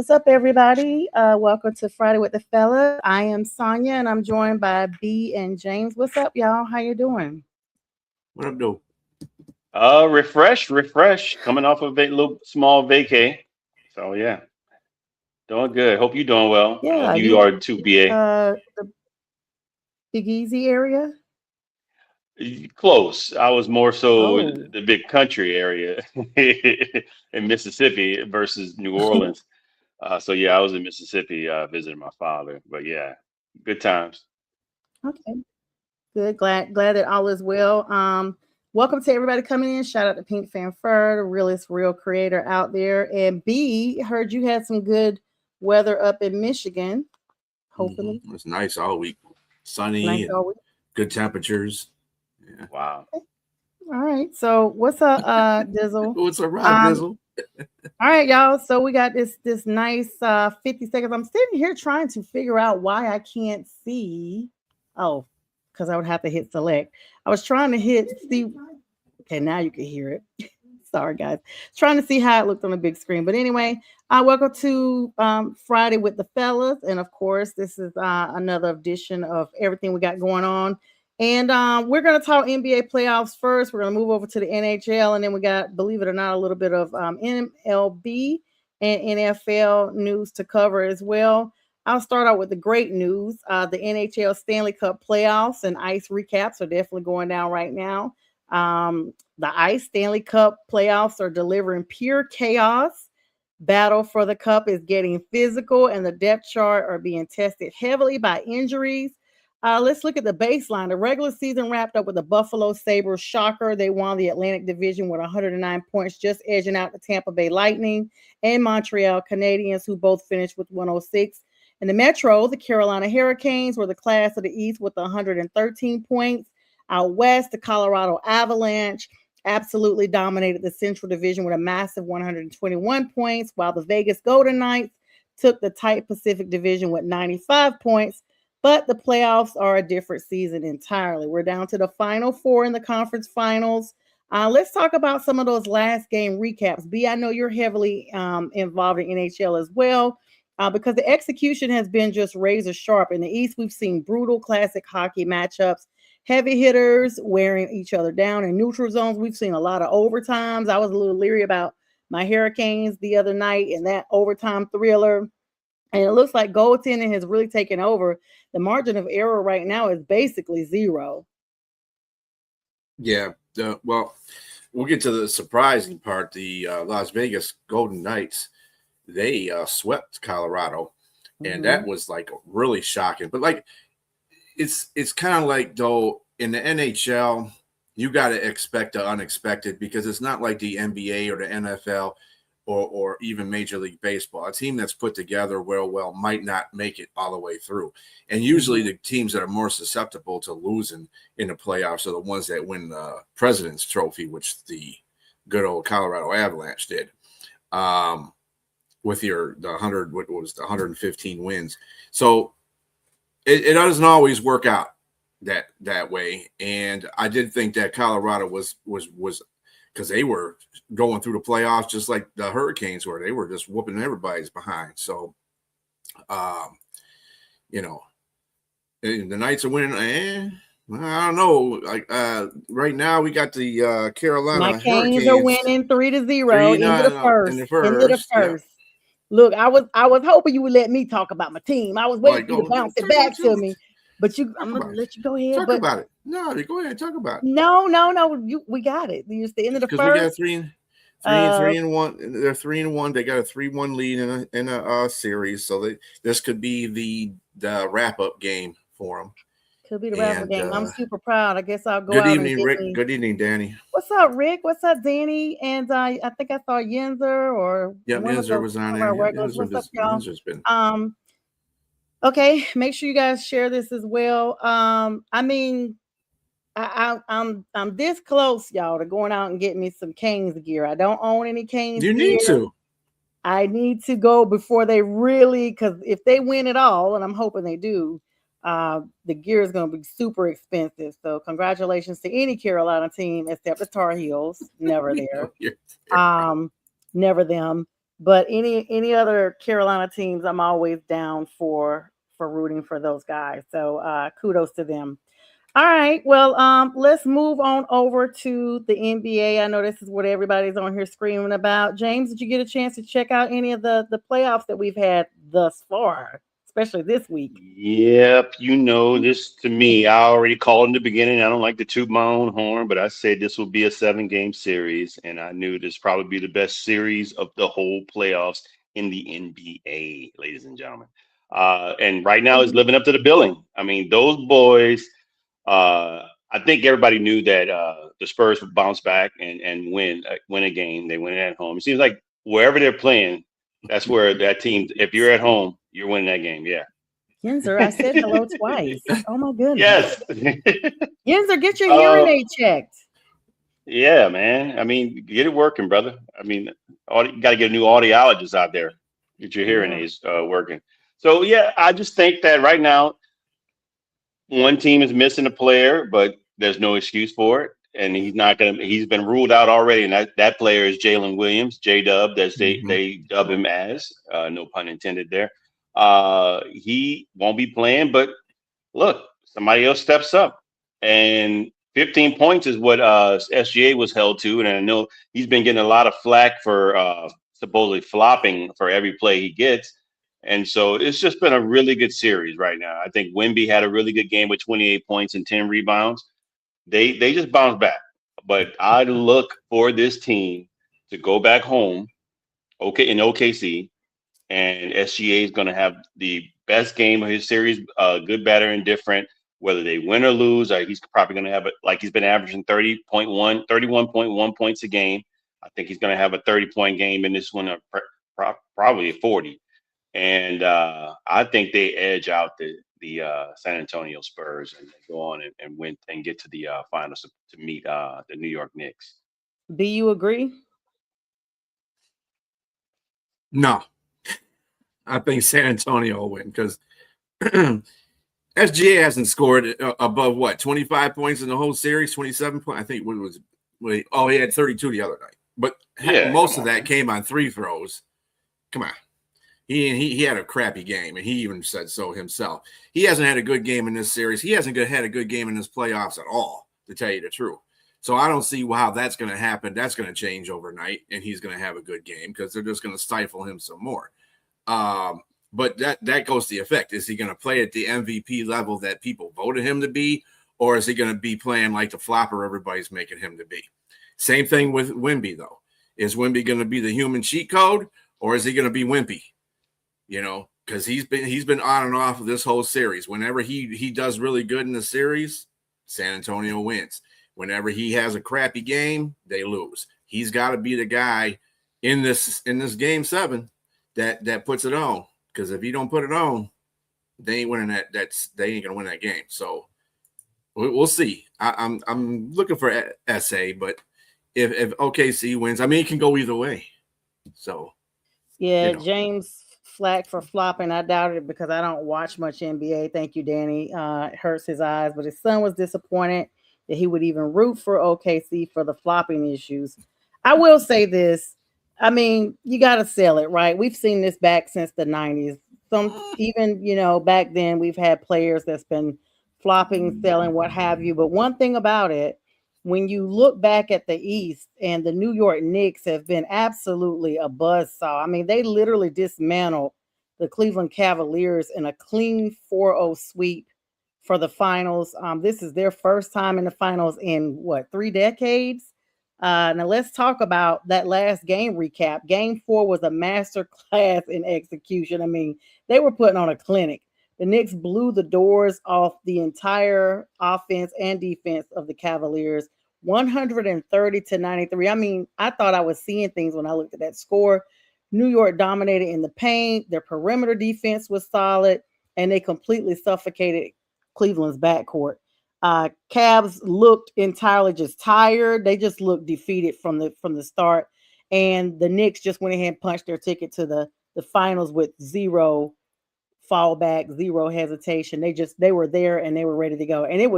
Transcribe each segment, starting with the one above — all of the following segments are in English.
What's up, everybody? Welcome to Friday with the Fellas. I am Sonia, and I'm joined by B and James. What's up, y'all? How you doing? What up, though? Refresh. Coming off of a little small vacay. So yeah, doing good. Hope you're doing well. I Yeah, hope you you are too, BA. the Big Easy area. Close. I was more so Oh, the big country area in Mississippi versus New Orleans. So yeah, I was in Mississippi visiting my father. But yeah, good times. okay. Good. Glad that all is well. Welcome to everybody coming in. Shout out to Pink Fan Fur, the realest real creator out there. And B, heard you had some good weather up in Michigan. Hopefully, It was nice all week, nice sunny and all week. good temperatures. Yeah. Wow. All right. So what's up, Dizzle? What's a ride, Um, Dizzle? all right, y'all. So we got this nice 50 seconds. I'm sitting here trying to figure out why I can't see. Oh, because I would have to hit select. I was trying to hit see. Okay, now you can hear it. Sorry, guys. Trying to see how it looked on the big screen. But anyway, welcome to Friday with the Fellas. And of course, this is another edition of everything we got going on. And we're going to talk NBA playoffs first. We're going to move over to the NHL. And then we got, believe it or not, a little bit of MLB and NFL news to cover as well. I'll start out with the great news. The NHL Stanley Cup playoffs and ice recaps are definitely going down right now. The Ice Stanley Cup playoffs are delivering pure chaos. Battle for the cup is getting physical, and the depth chart are being tested heavily by injuries. Let's look at the baseline. The regular season wrapped up with the Buffalo Sabres shocker. They won the Atlantic Division with 109 points, just edging out the Tampa Bay Lightning and Montreal Canadiens, who both finished with 106. In the Metro, the Carolina Hurricanes were the class of the East with 113 points. Out west, the Colorado Avalanche absolutely dominated the Central Division with a massive 121 points, while the Vegas Golden Knights took the tight Pacific Division with 95 points. But the playoffs are a different season entirely. We're down to the final four in the conference finals. Let's talk about some of those last game recaps. B, I know you're heavily involved in NHL as well, because the execution has been just razor sharp. In the East, we've seen brutal classic hockey matchups, heavy hitters wearing each other down. In neutral zones, we've seen a lot of overtimes. I was a little leery about my Hurricanes the other night in that overtime thriller. And it looks like goaltending has really taken over. The margin of error right now is basically zero. Yeah. Well, we'll get to the surprising part. The Las Vegas Golden Knights, they swept Colorado, and that was like really shocking. But like, it's kind of like, though, in the NHL, you got to expect the unexpected, because it's not like the NBA or the NFL or even Major League Baseball. A team that's put together well might not make it all the way through. And usually the teams that are more susceptible to losing in the playoffs are the ones that win the President's Trophy, which the good old Colorado Avalanche did. With the 115 wins. So it doesn't always work out that way. And I did think that Colorado was because they were going through the playoffs just like the Hurricanes were. They were just whooping everybody's behind. So, the Knights are winning. I don't know. Like right now, we got the My Carolina Canes are Hurricanes winning 3-0 3-0 into the in first. the Into the first. Yeah. first. Look, I was hoping you would let me talk about my team. I was waiting Like, for you to bounce it back to me. But I'm gonna let you go ahead. Talk But about it. No, you go ahead. Talk about it. no. We got it. It's the end of the Because we got first. three and one. They're 3-1. They got a 3-1 lead in a series. So this could be the wrap up game for them. Could be the wrap-up game. I'm super proud. I guess I'll go good out evening, and get Rick. me. Good evening, Danny. What's up, Rick? What's up, Danny? And I think I saw Yenzer or one of Yenzer was on there. regulars. What's up, y'all? Yenzer's been. Okay, make sure you guys share this as well. I mean, I'm this close, y'all, to going out and getting me some Canes gear. I don't own any Canes You gear. need to. I need to go before they really, because if they win it all, and I'm hoping they do, the gear is going to be super expensive. So congratulations to any Carolina team except the Tar Heels. Never there. Never them. But any other Carolina teams, I'm always down for rooting for those guys. So kudos to them. All right. Well, let's move on over to the NBA. I know this is what everybody's on here screaming about. James, did you get a chance to check out any of the playoffs that we've had thus far, especially this week? Yep, you know this to me. I already called in the beginning. I don't like to toot my own horn, but I said this will be a 7 game series, and I knew this probably be the best series of the whole playoffs in the NBA, ladies and gentlemen. And right now is living up to the billing. I mean, those boys. I think everybody knew that the Spurs would bounce back and win a game. They win it at home. It seems like wherever they're playing, that's where that team. If you're at home, you're winning that game. Yeah. Yinzer, I said hello twice. Oh my goodness. Yes. Yinzer, get your hearing uh, aid checked. yeah, man. I mean, get it working, brother. I mean, you got to get a new audiologist out there. Get your hearing Yeah. aids working. So yeah, I just think that right now one team is missing a player, but there's no excuse for it. And he's not gonna. He's been ruled out already, and that player is Jalen Williams, J Dub, as Mhm. they dub him as. No pun intended there. He won't be playing, but look, somebody else steps up, and 15 points is what SGA was held to, and I know he's been getting a lot of flack for supposedly flopping for every play he gets. And so it's just been a really good series right now. I think Wemby had a really good game with 28 points and 10 rebounds. They just bounced back. But I look for this team to go back home, okay, in OKC, and SGA is going to have the best game of his series, good, better, and different. Whether they win or lose, he's probably going to have it like he's been averaging 31.1 points a game. I think he's going to have a 30-point game in this one, probably a 40. And I think they edge out the San Antonio Spurs and they go on and win and get to the finals to meet the New York Knicks. Do you agree? No, I think San Antonio will win because SGA hasn't scored above what 25 points in the whole series, 27 points. I think he had 32 the other night, but most of that came on free throws. Come on. He had a crappy game, and he even said so himself. He hasn't had a good game in this series. He hasn't had a good game in this playoffs at all, to tell you the truth. So I don't see how that's going to happen. That's going to change overnight, and he's going to have a good game because they're just going to stifle him some more. But that goes to the effect. Is he going to play at the MVP level that people voted him to be, or is he going to be playing like the flopper everybody's making him to be? Same thing with Wemby, though. Is Wemby going to be the human cheat code, or is he going to be wimpy? You know, because he's been on and off of this whole series. Whenever he does really good in the series, San Antonio wins. Whenever he has a crappy game, they lose. He's got to be the guy in this game 7 that puts it on. Because if he don't put it on, they ain't winning they ain't gonna win that game. So we'll see. I'm looking for SA, but if OKC wins, I mean it can go either way. So yeah, James flack for flopping. I doubted it because I don't watch much NBA. Thank you, Danny. It hurts his eyes, but his son was disappointed that he would even root for OKC for the flopping issues. I will say this. I mean, you got to sell it, right? We've seen this back since the 90s. Even back then we've had players that's been flopping, selling, what have you. But one thing about it, when you look back at the East and the New York Knicks have been absolutely a buzzsaw. I mean, they literally dismantled the Cleveland Cavaliers in a clean 4-0 sweep for the finals. This is their first time in the finals in 3 decades? Now let's talk about that last game recap. Game 4 was a master class in execution. I mean, they were putting on a clinic. The Knicks blew the doors off the entire offense and defense of the Cavaliers, 130-93. I mean, I thought I was seeing things when I looked at that score. New York dominated in the paint. Their perimeter defense was solid, and they completely suffocated Cleveland's backcourt. Cavs looked entirely just tired. They just looked defeated from the start. And the Knicks just went ahead and punched their ticket to the finals with zero fallback, zero hesitation. They were there and they were ready to go. And it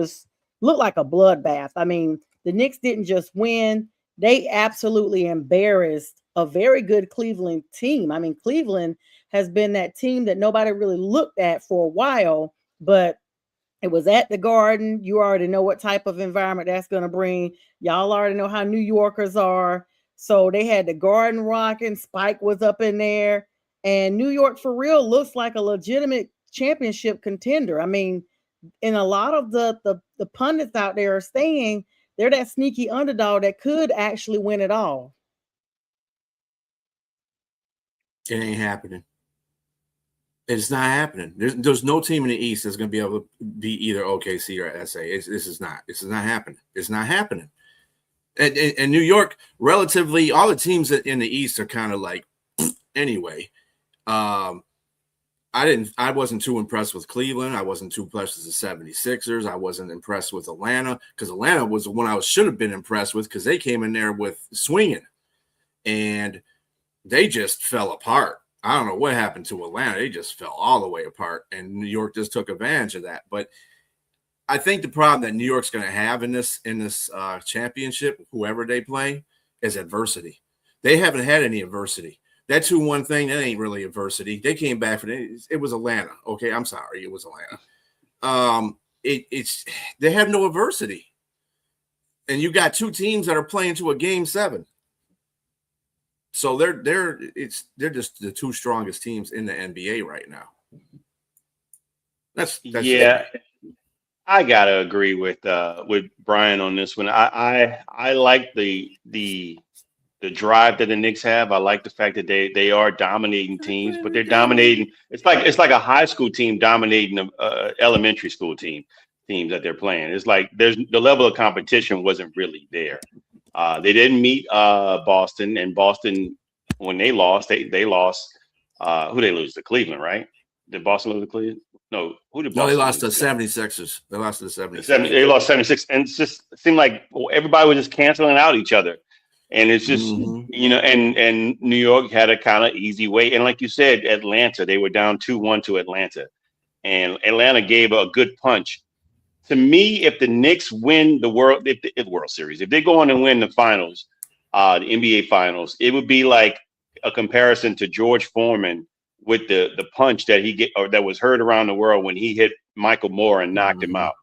looked like a bloodbath. I mean, the Knicks didn't just win, they absolutely embarrassed a very good Cleveland team. I mean, Cleveland has been that team that nobody really looked at for a while, but it was at the Garden. You already know what type of environment that's going to bring. Y'all already know how New Yorkers are. So they had the Garden rocking. Spike was up in there. And New York, for real, looks like a legitimate championship contender. I mean, and a lot of the pundits out there are saying they're that sneaky underdog that could actually win it all. It ain't happening. It's not happening. There's no team in the East that's going to be able to be either OKC or SA. This is not happening. It's not happening. And New York, relatively, all the teams in the East are kind of like, anyway. I wasn't too impressed with Cleveland. I wasn't too impressed with the 76ers. I wasn't impressed with Atlanta, because Atlanta was the one I should have been impressed with, because they came in there with swinging, and they just fell apart. I don't know what happened to Atlanta. They just fell all the way apart, and New York just took advantage of that. But I think the problem that New York's going to have in this championship, whoever they play, is adversity. They haven't had any adversity. That 2-1 thing, that ain't really adversity. They came back for it was Atlanta. Okay, I'm sorry, it was Atlanta. They have no adversity, and you got two teams that are playing to a game 7. So they're just the two strongest teams in the NBA right now. That's yeah. I gotta agree with Brian on this one. I like the drive that the Knicks have. I like the fact that they are dominating teams, but they're dominating. It's like a high school team dominating elementary school teams that they're playing. It's like the level of competition wasn't really there. They didn't meet Boston, and Boston, when they lost, they lost. Who they lose to? Cleveland, right? Did Boston lose to Cleveland? No, who did Boston? No, they lost to 76ers. They lost to the 76ers. They lost 76, and it seemed like everybody was just canceling out each other. And it's just, and New York had a kind of easy way. And like you said, Atlanta, they were down 2-1 to Atlanta. And Atlanta gave a good punch. To me, if the Knicks win the World Series, if they go on and win the finals, the NBA finals, it would be like a comparison to George Foreman with the punch that that was heard around the world when he hit Michael Moore and knocked him out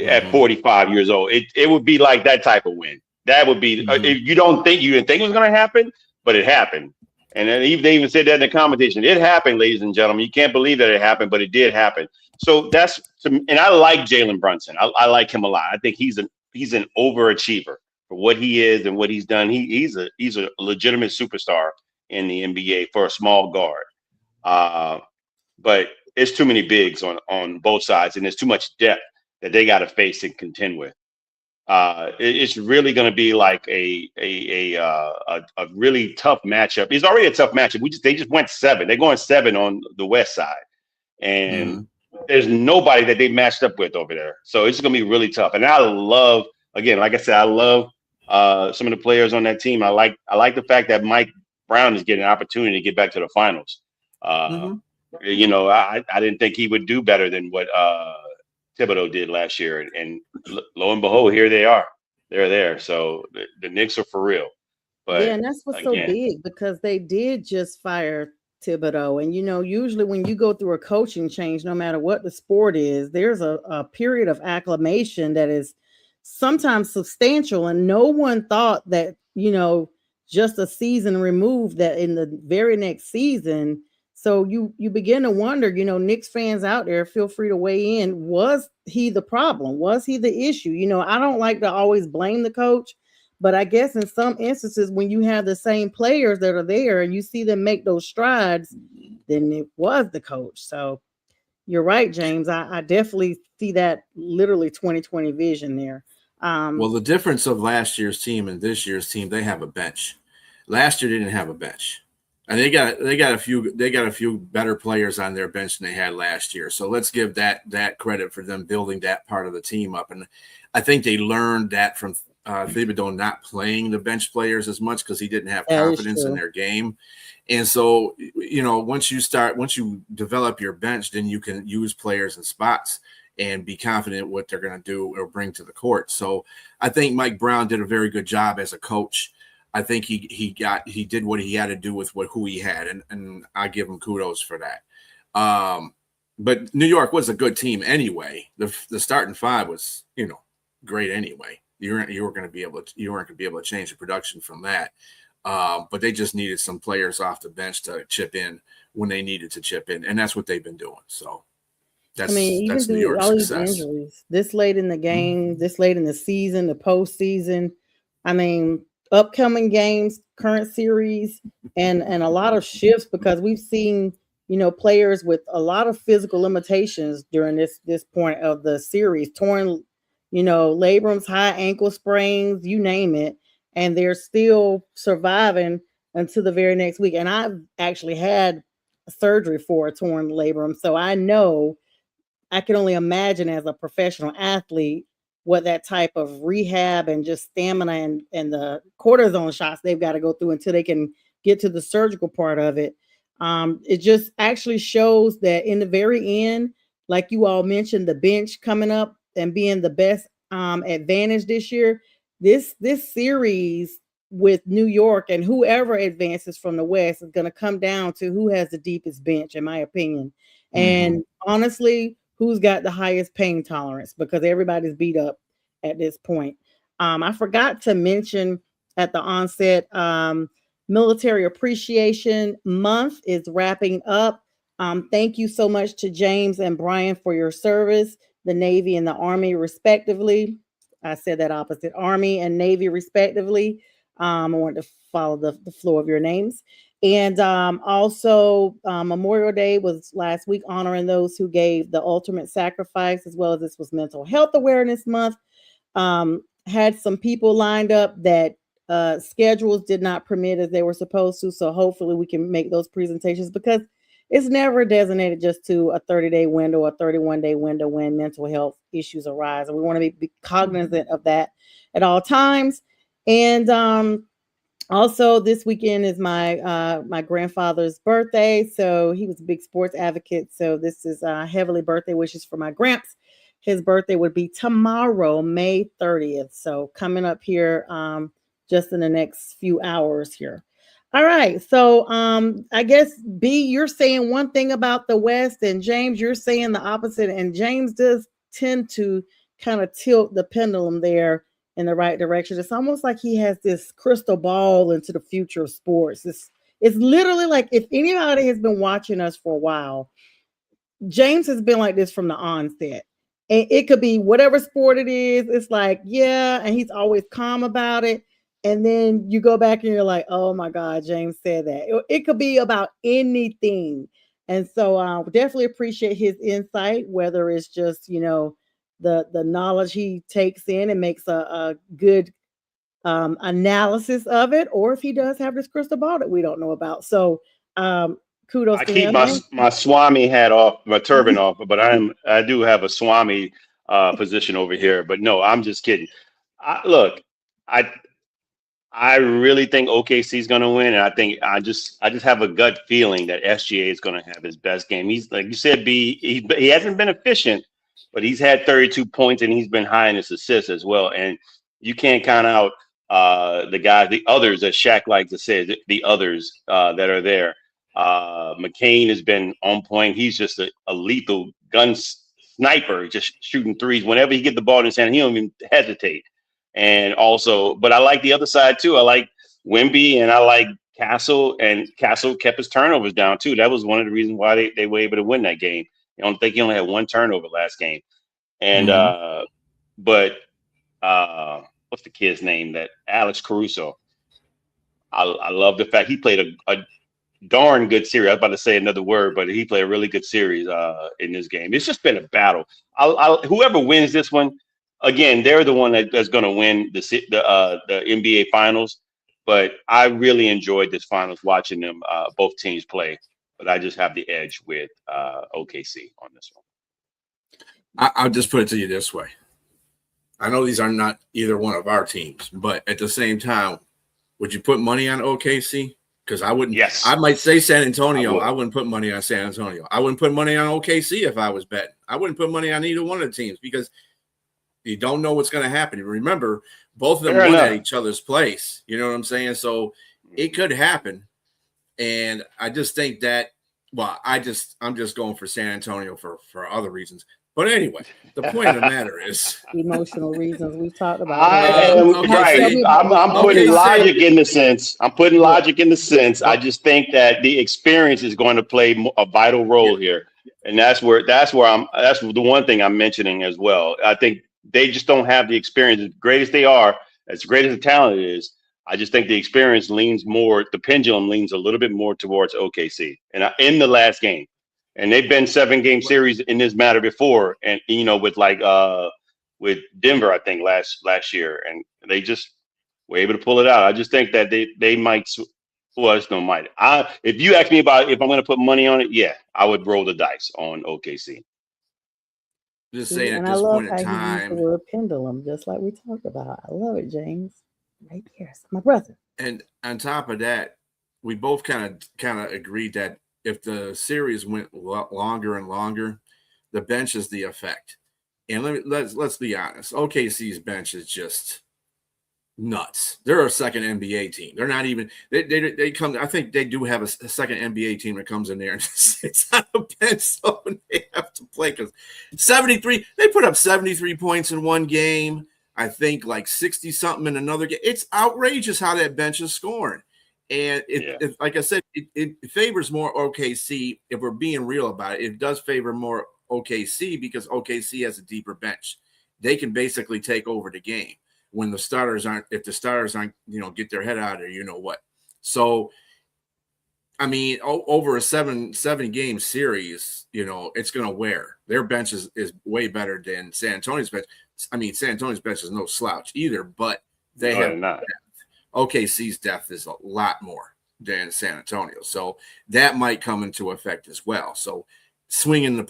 at 45 years old. It would be like that type of win. That would be, if you didn't think it was going to happen, but it happened. And then they even said that in the competition. It happened, ladies and gentlemen. You can't believe that it happened, but it did happen. So and I like Jalen Brunson. I like him a lot. I think he's an overachiever for what he is and what he's done. He's a legitimate superstar in the NBA for a small guard. But it's too many bigs on both sides, and there's too much depth that they got to face and contend with. It's really going to be like a really tough matchup. It's already a tough matchup. They just went 7. They're going 7 on the West side, and there's nobody that they matched up with over there. So it's going to be really tough. And I love, again, like I said, I love some of the players on that team. I like the fact that Mike Brown is getting an opportunity to get back to the finals. I didn't think he would do better than what Thibodeau did last year, and lo and behold, here they are. They're there. So the Knicks are for real. But yeah, and that's what's so big, because they did just fire Thibodeau. And usually when you go through a coaching change, no matter what the sport is, there's a period of acclimation that is sometimes substantial, and no one thought that just a season removed, that in the very next season. So you begin to wonder, Knicks fans out there, feel free to weigh in. Was he the problem? Was he the issue? I don't like to always blame the coach, but I guess in some instances, when you have the same players that are there and you see them make those strides, then it was the coach. So you're right, James. I definitely see that literally 2020 vision there. Well, the difference of last year's team and this year's team, they have a bench. Last year they didn't have a bench. And they got a few better players on their bench than they had last year. So let's give that credit for them building that part of the team up. And I think they learned that from Thibodeau not playing the bench players as much, because he didn't have confidence in their game. And so, once you develop your bench, then you can use players in spots and be confident what they're going to do or bring to the court. So I think Mike Brown did a very good job as a coach. I think he did what he had to do with who he had, and I give him kudos for that. But New York was a good team anyway. The starting five was great anyway. You weren't going to be able to change the production from that. But they just needed some players off the bench to chip in when they needed to chip in, and that's what they've been doing. So that's even New York's all these success. injuries this late in the game, this late in the season, the postseason. I mean, upcoming games, current series, and a lot of shifts because we've seen players with a lot of physical limitations during this point of the series, torn labrums, high ankle sprains, you name it, and they're still surviving until the very next week. And I've actually had surgery for a torn labrum, so I know. I can only imagine as a professional athlete what that type of rehab and just stamina and the cortisone shots they've got to go through until they can get to the surgical part of it. It just actually shows that in the very end, like you all mentioned, the bench coming up and being the best advantage this year. This series with New York and whoever advances from the West is going to come down to who has the deepest bench, in my opinion. And honestly, who's got the highest pain tolerance because everybody's beat up at this point. I forgot to mention at the onset, Military Appreciation Month is wrapping up. Thank you so much to James and Brian for your service, the Navy and the Army, respectively. I said that opposite, Army and Navy, respectively. I want to follow the flow of your names. And also, Memorial Day was last week, honoring those who gave the ultimate sacrifice, as well as this was Mental Health Awareness Month. Had some people lined up that schedules did not permit as they were supposed to. So hopefully we can make those presentations because it's never designated just to a 30-day window, a 31-day window when mental health issues arise. And we want to be cognizant of that at all times. And also, this weekend is my grandfather's birthday, so he was a big sports advocate. So this is heavily birthday wishes for my gramps. His birthday would be tomorrow, May 30th. So coming up here just in the next few hours here. All right. So I guess B, you're saying one thing about the West, and James, you're saying the opposite. And James does tend to kind of tilt the pendulum there in the right direction. It's almost like he has this crystal ball into the future of sports. It's literally like if anybody has been watching us for a while, James has been like this from the onset. And it could be whatever sport it is. It's like, yeah, and he's always calm about it. And then you go back and you're like, oh my God, James said that. It could be about anything. And so definitely appreciate his insight, whether it's just, the knowledge he takes in and makes a good analysis of it, or if he does have this crystal ball that we don't know about. So kudos I to keep him. my Swami hat off, my turban off, but I do have a Swami position over here. But no, I'm just kidding. Look, I really think OKC is going to win, and I just have a gut feeling that SGA is going to have his best game. He's like you said, he hasn't been efficient, but he's had 32 points and he's been high in his assists as well. And you can't count out the guys, the others, as Shaq likes to say, the others that are there. McCain has been on point. He's just a lethal gun sniper, just shooting threes. Whenever he get the ball in his hand, he don't even hesitate. And also, but I like the other side too. I like Wemby and I like Castle, and Castle kept his turnovers down too. That was one of the reasons why they were able to win that game. I don't think he only had one turnover last game. And but what's the kid's name? That Alex Caruso. I love the fact he played a darn good series. I was about to say another word, but he played a really good series in this game. It's just been a battle. Whoever wins this one, again, they're the one that's going to win the NBA Finals. But I really enjoyed this finals watching them both teams play. But I just have the edge with OKC on this one. I'll just put it to you this way. I know these are not either one of our teams, but at the same time, would you put money on OKC? Because I wouldn't. Yes. I might say San Antonio. I wouldn't put money on San Antonio. I wouldn't put money on OKC if I was betting. I wouldn't put money on either one of the teams because you don't know what's going to happen. Remember, both of them Fair won enough. at each other's place. You know what I'm saying? So it could happen. And I just think that, well, I'm just going for San Antonio for other reasons. But anyway, the point of the matter is Emotional reasons we've talked about. I that. am okay, right. see, I'm putting logic in the sense. I'm putting Yeah. logic in the sense. I just think that the experience is going to play a vital role here, and that's the one thing I'm mentioning as well. I think they just don't have the experience. As great as they are, as great as the talent is, I just think the experience leans more. The pendulum leans a little bit more towards OKC, and in the last game, and they've been 7-game series in this matter before, and with Denver, I think last year, and they just were able to pull it out. I just think that they might. Well, it's no might. If you ask me about if I'm going to put money on it, yeah, I would roll the dice on OKC. just saying at And I this love point how in he used the time, word pendulum, just like we talked about. I love it, James. Right here, it's my brother. and on top of that, we both kind of agreed that if the series went longer and longer, the bench is the effect. And let's be honest, OKC's bench is just nuts. They're a second NBA team. They're not even they come. I think they do have a second NBA team that comes in there and just sits on the bench, so they have to play because 73. They put up 73 points in one game. I think like 60 something in another game. It's outrageous how that bench is scoring. And it like I said, it favors more OKC. If we're being real about it, it does favor more OKC because OKC has a deeper bench. They can basically take over the game when the starters aren't, get their head out of there, you know what. So, I mean, over a seven game series, it's going to wear. Their bench is way better than San Antonio's bench. I mean, San Antonio's bench is no slouch either, but they have not. Depth. OKC's depth is a lot more than San Antonio. So that might come into effect as well. So swinging the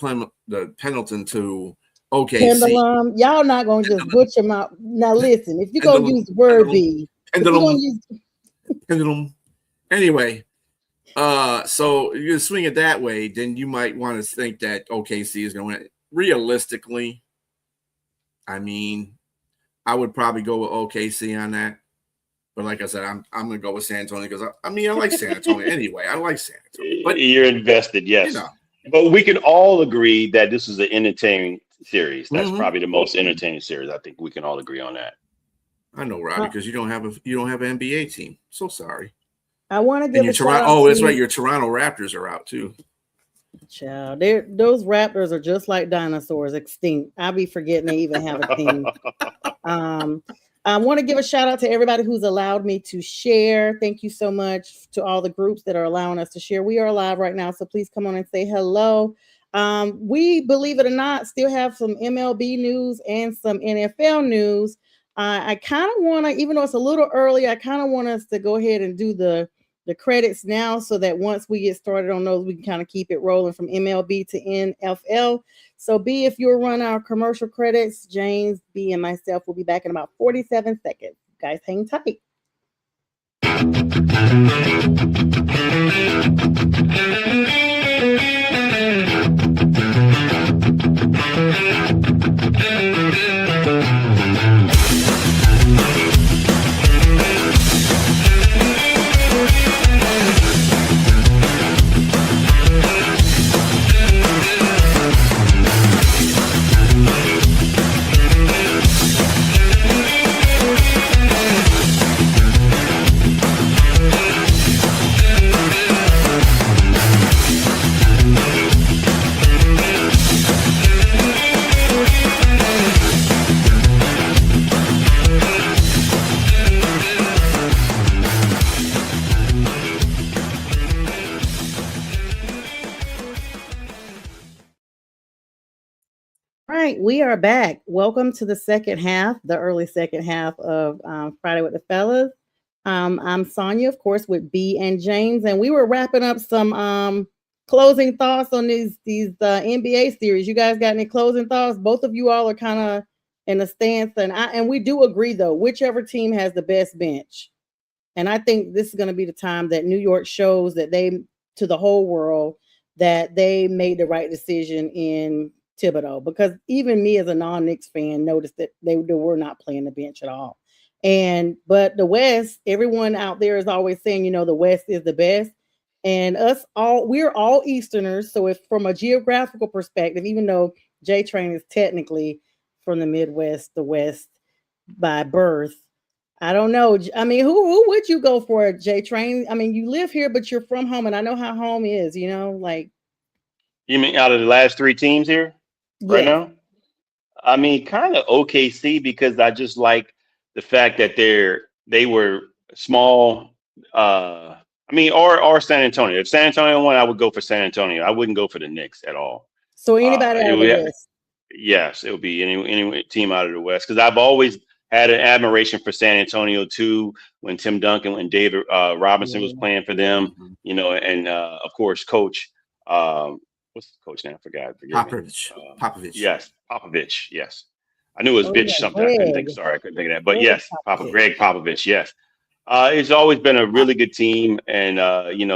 Pendleton to OKC. Pendulum. Y'all not going to just butcher my. Now listen, if you're going to use the word B. Pendulum. Anyway, so you swing it that way, then you might want to think that OKC is going to win. Realistically, I mean, I would probably go with OKC on that. But like I said, I'm going to go with San Antonio because I like San Antonio anyway. I like San Antonio. But you're invested, yes. But we can all agree that this is an entertaining series. That's probably the most entertaining series. I think we can all agree on that. I know, Robbie, because you don't have an NBA team. So sorry. I want to give a shout out. Oh, that's right. Your Toronto Raptors are out too. Child, those Raptors are just like dinosaurs, extinct. I'll be forgetting they even have a team. I want to give a shout out to everybody who's allowed me to share. Thank you so much to all the groups that are allowing us to share. We are live right now, so please come on and say hello. We, believe it or not, still have some MLB news and some NFL news. I kind of want to, even though it's a little early, I kind of want us to go ahead and do the credits now so that once we get started on those, we can kind of keep it rolling from MLB to NFL. So B, if you'll run our commercial credits, James, B, and myself will be back in about 47 seconds. Guys, hang tight. Right, we are back. Welcome to the second half, the early second half of Friday with the Fellas. I'm Sonia, of course, with B and James, and we were wrapping up some closing thoughts on these NBA series. You guys got any closing thoughts? Both of you all are kind of in a stance, and we do agree though, whichever team has the best bench. And I think this is going to be the time that New York shows that to the whole world that they made the right decision in Thibodeau, because even me as a non-Knicks fan noticed that they were not playing the bench at all. But the West, everyone out there is always saying, the West is the best. And we're all Easterners. So if from a geographical perspective, even though J Train is technically from the Midwest, the West by birth, I don't know. I mean, who would you go for, J Train? I mean, you live here, but you're from home, and I know how home is. Like You mean out of the last three teams here right yes. now? I mean, kind of OKC because I just like the fact that they were small. I mean, or San Antonio. If San Antonio won, I would go for San Antonio. I wouldn't go for the Knicks at all. So anybody It out of the would, West? yes, it would be any team out of the West because I've always had an admiration for San Antonio too. When Tim Duncan and David Robinson was Yeah. playing for them, Mhm. and of course, Coach. What's the coach name? I forgot. Forgive me. Popovich. Yes, Popovich. Yes, I knew it was Oh Vitch yeah, something. I couldn't think. Greg. Sorry, I couldn't think of that. But Greg yes, Popovich. Greg Popovich. Yes, it's always been a really good team, and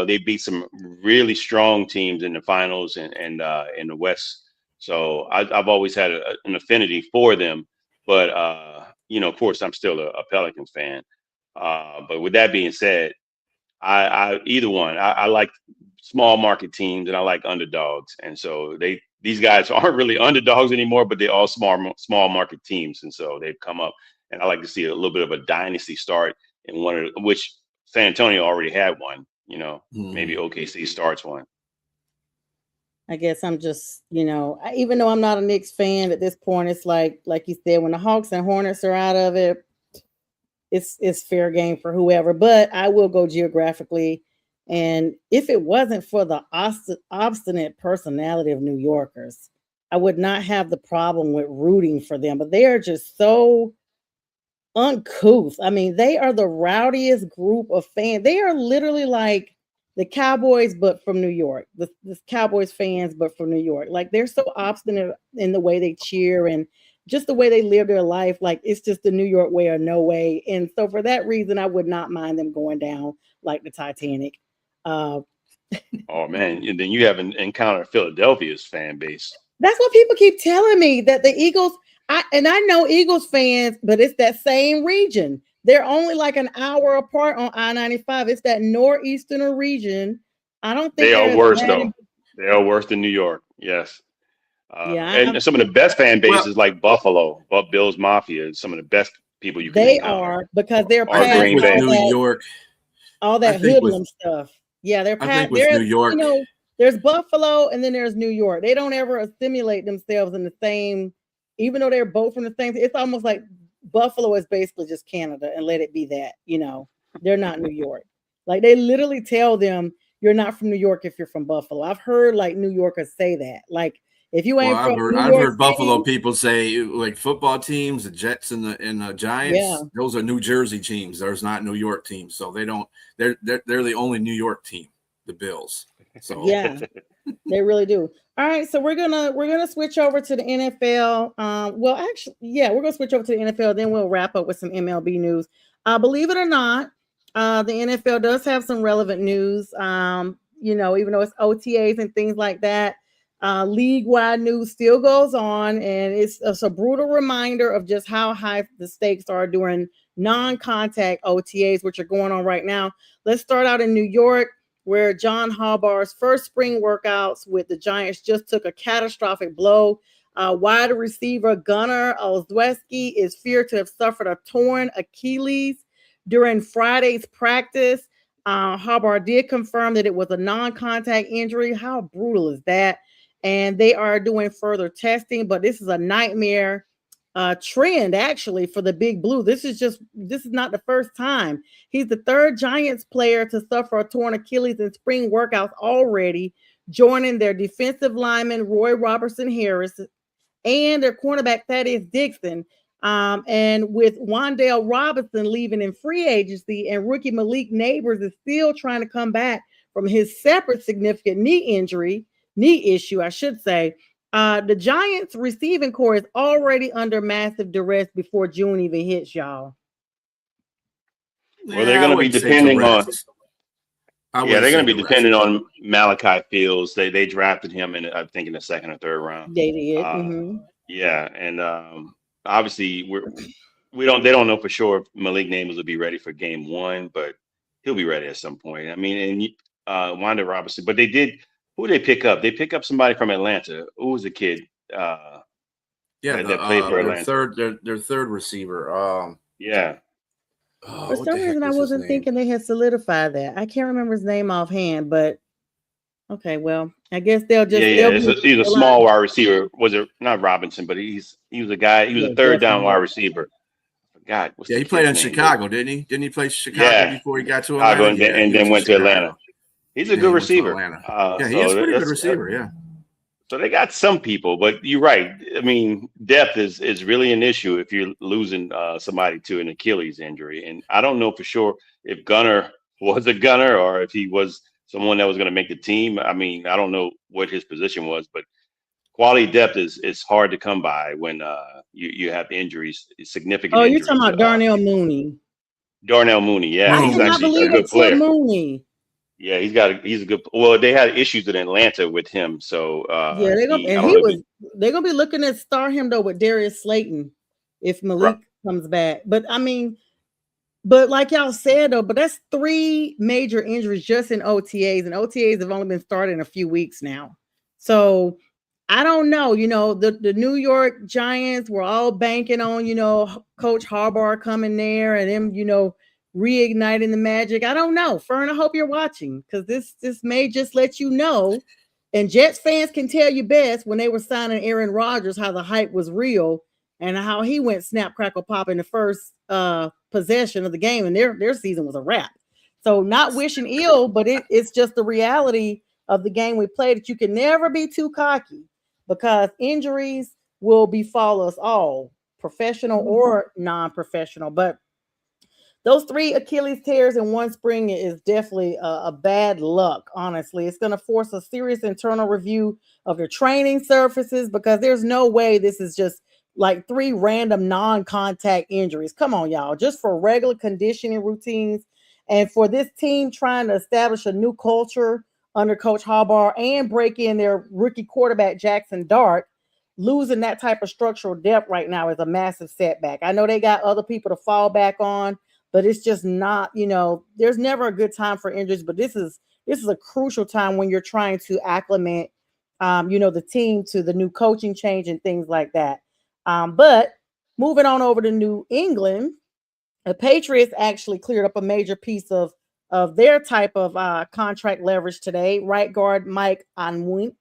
they beat some really strong teams in the finals and in the West. So I've always had an affinity for them. But of course, I'm still a Pelicans fan. But with that being said, I either one. I like small market teams and I like underdogs. And so these guys aren't really underdogs anymore, but they're all small market teams. And so they've come up, and I like to see a little bit of a dynasty start in one of which San Antonio already had one. Maybe Mhm. OKC starts one. I guess I'm just, even though I'm not a Knicks fan at this point, it's like you said, when the Hawks and Hornets are out of it, it's fair game for whoever. But I will go geographically, and if it wasn't for the obstinate personality of New Yorkers, I would not have the problem with rooting for them. But they are just so uncouth. I mean, they are the rowdiest group of fans. They are literally like the Cowboys, but from New York. The Cowboys fans, but from New York. Like they're so obstinate in the way they cheer and just the way they live their life. Like it's just the New York way or no way. And so for that reason, I would not mind them going down like the Titanic. Uh, Oh man, and then you haven't encountered Philadelphia's fan base. That's what people keep telling me that the Eagles. I know Eagles fans, but it's that same region. They're only like an hour apart on I-95. It's that northeastern region. I don't think They are they're as worse bad. though. They are worse than New York. Yes. Yeah, And some of the best fan Well, bases like Buffalo, Bills Mafia, some of the best people you can they encounter are because they're I are think past Green with Bay. New York, all I that think with hoodlum stuff. Yeah, they're I think past. with New York, There's Buffalo and then there's New York. They don't ever assimilate themselves in the same, even though they're both from the same. It's almost like Buffalo is basically just Canada and let it be that. They're not New York. Like they literally tell them you're not from New York if you're from Buffalo. I've heard like New Yorkers say that. Like if you well, ain't from New I've York heard Buffalo City, people say like football teams, the Jets and the yeah. Giants, those are New Jersey teams. There's not New York teams, so they don't. They're the only New York team, the Bills. So Yeah, they really do. All right, so we're gonna switch over to the NFL. Well, actually, yeah, we're gonna switch over to the NFL. Then we'll wrap up with some MLB news. Believe it or not, the NFL does have some relevant news. Even though it's OTAs and things like that, league-wide news still goes on, and it's a brutal reminder of just how high the stakes are during non-contact OTAs, which are going on right now. Let's start out in New York, where John Harbaugh's first spring workouts with the Giants just took a catastrophic blow. Wide receiver Gunnar Olszewski is feared to have suffered a torn Achilles during Friday's practice. Harbaugh did confirm that it was a non-contact injury. How brutal is that? And they are doing further testing, but this is a nightmare trend actually for the Big Blue. This is not the first time. He's the third Giants player to suffer a torn Achilles in spring workouts already, joining their defensive lineman Roy Robertson Harris and their cornerback Thaddeus Dixon. And with Wan'Dale Robinson leaving in free agency, and rookie Malik Neighbors is still trying to come back from his separate significant knee issue, I should say. The Giants receiving core is already under massive duress before June even hits, y'all. Well, they're yeah, I going to be wouldn't say depending on. Durant. I Yeah, wouldn't they're say going to be Durant. depending on Malachi Fields. They drafted him in I think in the second or third round. They did. Uh, Mm-hmm. yeah, and obviously They don't know for sure if Malik Neighbors will be ready for game one, but he'll be ready at some point. I mean, and Wanda Robinson, but they did. Who did they pick up? They pick up somebody from Atlanta. Who was the kid Yeah, that played for Atlanta? their third receiver. Yeah. For What the some heck reason, I is his wasn't name? thinking they had solidified that. I can't remember his name offhand, but okay, well, I guess they'll Yeah, just yeah. they'll be He's a the line. small wide receiver. Was it not Robinson? But he was a guy. He was a Yeah, third down wide definitely. receiver. God, what's Yeah, the he played kid's in name? But Chicago, didn't he? Didn't he play Chicago yeah, before he got to Chicago, Atlanta? and Yeah, he then went to went to Atlanta. Chicago. He's a Yeah, good he went to receiver. Atlanta. Yeah, he is a So pretty good that's receiver. Yeah. so they got some people, but you're right. I mean, depth is really an issue if you're losing somebody to an Achilles injury, and I don't know for sure if Gunner was a gunner or if he was someone that was going to make the team. I mean, I don't know what his position was, but quality depth is hard to come by when you have injuries, significant Oh, you're talking injuries. about Darnell Mooney. Darnell Mooney, yeah, I he's Mooney. cannot actually a believe Yeah. they good took player. Mooney. Yeah, he's a good. Well, they had issues in Atlanta with him, so Yeah, I don't know if they're gonna be looking to star him though with Darius Slayton if right. Malik comes back. But I mean, but like y'all said though, but that's 3 major injuries just in OTAs, and OTAs have only been starting a few weeks now. So I don't know. The New York Giants were all banking on, Coach Harbaugh coming there and them, reigniting the magic. I don't know. Fern, I hope you're watching because this may just let you know. And Jets fans can tell you best when they were signing Aaron Rodgers how the hype was real and how he went snap crackle pop in the first possession of the game, and their season was a wrap. So not wishing ill, but it's just the reality of the game we played that you can never be too cocky because injuries will befall us all, professional or non-professional. But those 3 Achilles tears in one spring is definitely a bad luck. Honestly, it's going to force a serious internal review of your training surfaces because there's no way this is just like 3 random non-contact injuries. Come on, y'all, just for regular conditioning routines and for this team trying to establish a new culture under Coach Harbaugh and break in their rookie quarterback Jackson Dart. Losing that type of structural depth right now is a massive setback. I know they got other people to fall back on, but it's just not, there's never a good time for injuries, but this is a crucial time when you're trying to acclimate the team to the new coaching change and things like that. But moving on over to New England, the Patriots actually cleared up a major piece of their type of contract leverage today. Right guard Mike Onwenu,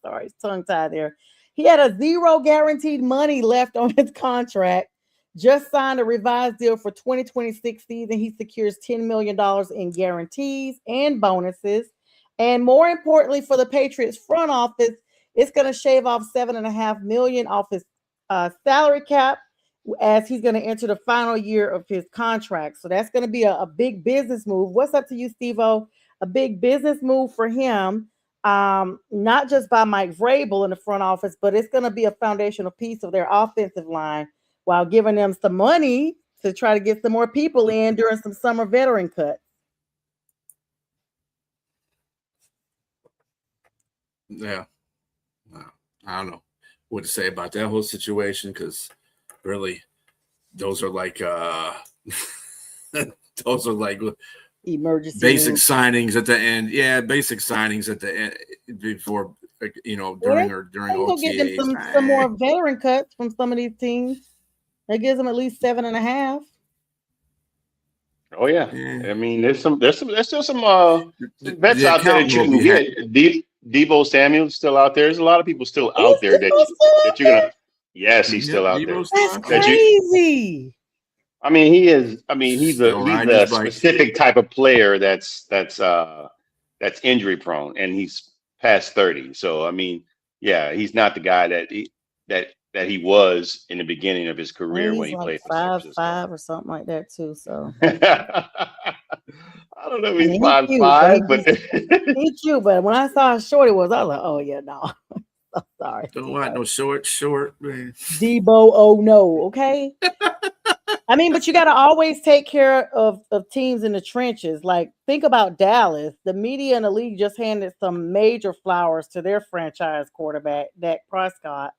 sorry, tongue tied there. He had a 0 guaranteed money left on his contract. Just signed a revised deal for 2026 season. He secures $10 million in guarantees and bonuses. And more importantly, for the Patriots front office, it's going to shave off $7.5 million off his salary cap as he's going to enter the final year of his contract. So that's going to be a big business move. What's up to you, Steve-O? A big business move for him, not just by Mike Vrabel in the front office, but it's going to be a foundational piece of their offensive line while giving them some money to try to get some more people in during some summer veteran cuts. Yeah. I don't know what to say about that whole situation because really those are like Emergency basic moves. signings at the end. Yeah, basic signings at the end before during Go get them OTAs. some more veteran cuts from some of these teams. That gives them at least 7.5. Oh yeah. Yeah. I mean, there's still some vets The out there that accountant you will can be happy. get. Debo Samuel's still out there. There's a lot of people still out Is there Debo still out that you're there? gonna. Yes, he's Yep, still out there. Debo's still That's out there. That you. crazy. I mean, he is. I mean, Still he's riding a his bike. specific type of player that's injury prone, and he's past 30. So I mean, yeah, he's not the guy that he was in the beginning of his I think career when he's he like played for San Francisco. 5'5" or something like that too. So I don't know if I he's mean, he's five cute, but five, but he's cute. But when I saw how short it was, I was like, oh yeah, no. So sorry, Don't want no short, man. Debo. Oh no, okay. I mean, but you got to always take care of teams in the trenches. Like, think about Dallas. The media in the league just handed some major flowers to their franchise quarterback, Dak Prescott.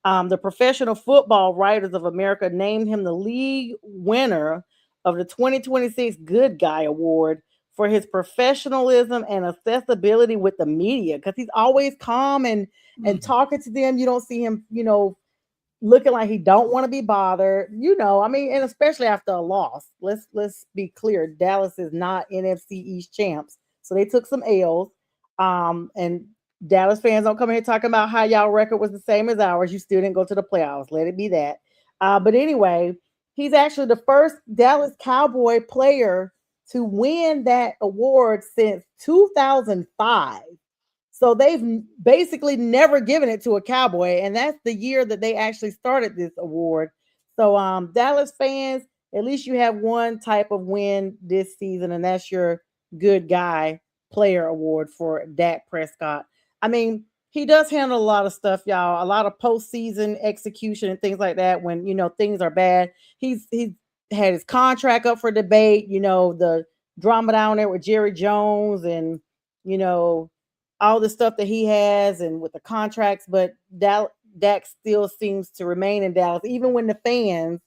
The Professional Football Writers of America named him the league winner of the 2026 Good Guy Award for his professionalism and accessibility with the media, because he's always calm and talking to them. You don't see him, looking like he don't want to be bothered. I mean, and especially after a loss. Let's be clear. Dallas is not NFC East champs, so they took some L's. And Dallas fans don't come here talking about how y'all record was the same as ours. You still didn't go to the playoffs. Let it be that. But anyway, he's actually the first Dallas Cowboy player to win that award since 2005. So they've basically never given it to a Cowboy, and that's the year that they actually started this award. So Dallas fans, at least you have one type of win this season, and that's your Good Guy Player Award for Dak Prescott. I mean, he does handle a lot of stuff, y'all, a lot of postseason execution and things like that when, things are bad. He's had his contract up for debate, the drama down there with Jerry Jones and, all the stuff that he has and with the contracts, but Dak still seems to remain in Dallas, even when the fans,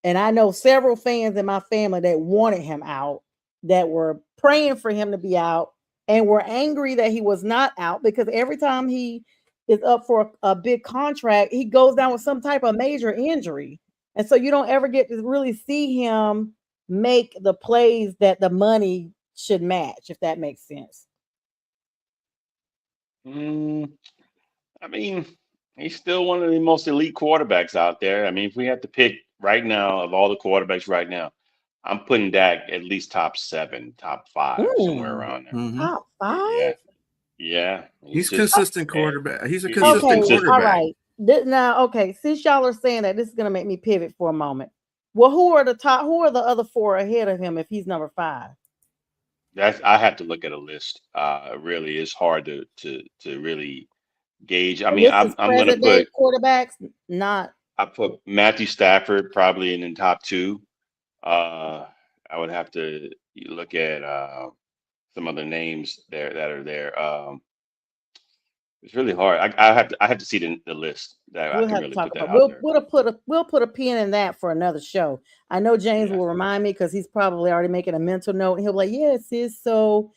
and I know several fans in my family that wanted him out, that were praying for him to be out and were angry that he was not out, because every time he is up for a big contract, he goes down with some type of major injury. And so you don't ever get to really see him make the plays that the money should match, if that makes sense. I mean, he's still one of the most elite quarterbacks out there. I mean, if we had to pick right now of all the quarterbacks right now, I'm putting Dak at least top 7, top 5, somewhere around there. Top 5? Yeah, yeah. He's consistent quarterback. He's a He's consistent consistent. quarterback. All right. Now, okay, since y'all are saying that, this is gonna make me pivot for a moment. Well, who are the other 4 ahead of him if he's number 5? I have to look at a list. Really, it's hard to really gauge. I And mean, this is I'm gonna present day put quarterbacks, not I put Matthew Stafford probably in the top 2. I would have to look at some other names there that are there. It's really hard. I have to see the list that I we'll can have to really talk put that about. out there. We'll put a pin in that for another show. I know James Yeah. will remind me because he's probably already making a mental note. And he'll be like, "Yeah, sis. So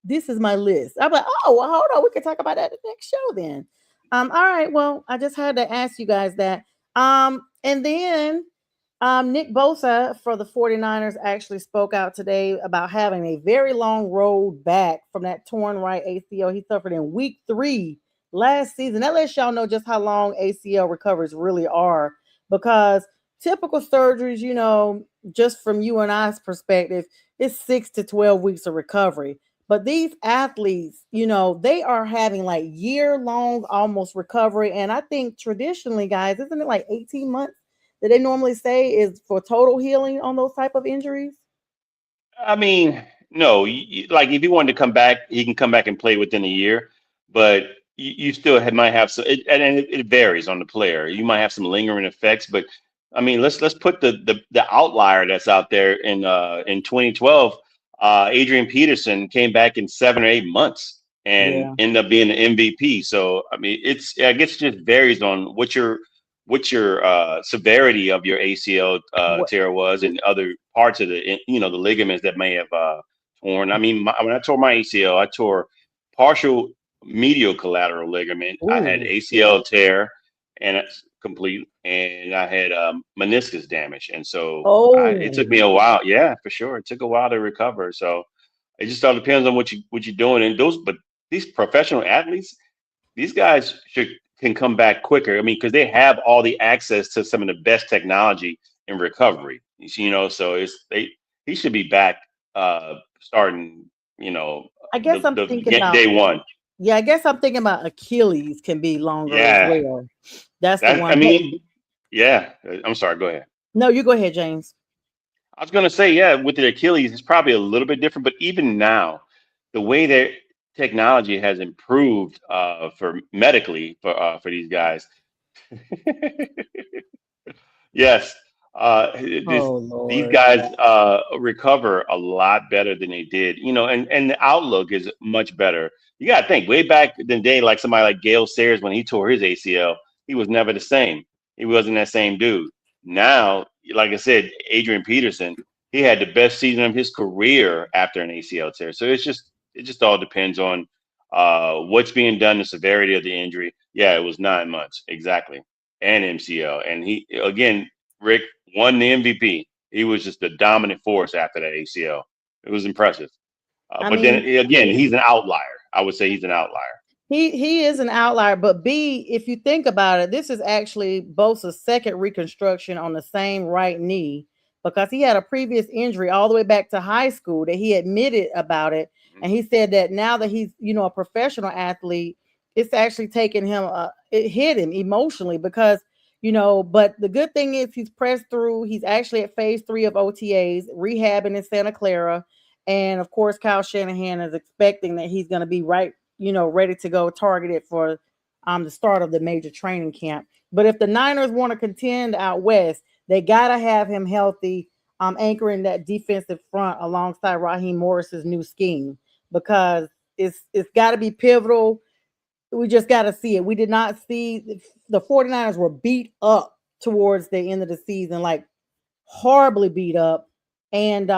this is my list." I'm like, "Oh, well, hold on. We can talk about that the next show then." All right. Well, I just had to ask you guys that. And then Nick Bosa for the 49ers actually spoke out today about having a very long road back from that torn right ACL he suffered in week 3 last season. That lets y'all know just how long ACL recoveries really are, because typical surgeries, just from you and I's perspective, it's 6 to 12 weeks of recovery. But these athletes, they are having like year-long almost recovery. And I think traditionally, guys, isn't it like 18 months that they normally say is for total healing on those type of injuries? I mean, no, like if he wanted to come back, he can come back and play within a year, but you still might have some, it varies on the player. You might have some lingering effects, but I mean, let's put the outlier that's out there in 2012. Adrian Peterson came back in 7 or 8 months and Yeah. ended up being the MVP. So I mean, I guess it just varies on what your severity of your ACL What? tear was, and other parts of the ligaments that may have torn. I mean, when I tore my ACL, I tore partial medial collateral ligament. I had Ooh. ACL tear and it's complete, and I had meniscus damage, and so it took me Oh. a while. Yeah, for sure, it took a while to recover. So it just all depends on what you're doing. And but these professional athletes, these guys can come back quicker. I mean, because they have all the access to some of the best technology in recovery. So he should be back starting. I guess I'm thinking about Day one. Yeah, I guess I'm thinking about Achilles can be longer as Yeah, well. That's the I one. But mean, yeah. I'm sorry. Go ahead. no, you go ahead, James. I was gonna say, yeah, with the Achilles, it's probably a little bit different, but even now, the way that technology has improved for medically for these guys. Yes, Oh these Lord. guys recover a lot better than they did, and the outlook is much better. You got to think way back in the day, like somebody like Gale Sayers when he tore his ACL, he was never the same. He wasn't that same dude. Now, like I said, Adrian Peterson, he had the best season of his career after an ACL tear. So it just all depends on what's being done, the severity of the injury. Yeah, it was 9 months exactly, and MCL, and he again, Rick won the MVP. He was just a dominant force after that ACL. It was impressive. I But then mean, again, he's an outlier. I would say he's an outlier. he is an outlier, but B, if you think about it, this is actually Bosa's second reconstruction on the same right knee because he had a previous injury all the way back to high school that he admitted about it, and he said that now that he's a professional athlete, it's actually taken him it hit him emotionally because but the good thing is he's pressed through. He's actually at phase 3 of OTAs, rehabbing in Santa Clara, and of course Kyle Shanahan is expecting that he's going to be right ready to go targeted for the start of the major training camp. But if the Niners want to contend out west, they got to have him healthy, anchoring that defensive front alongside Raheem Morris's new scheme because it's got to be pivotal. We just got to see it. We did not see the 49ers were beat up towards the end of the season, like horribly beat up. And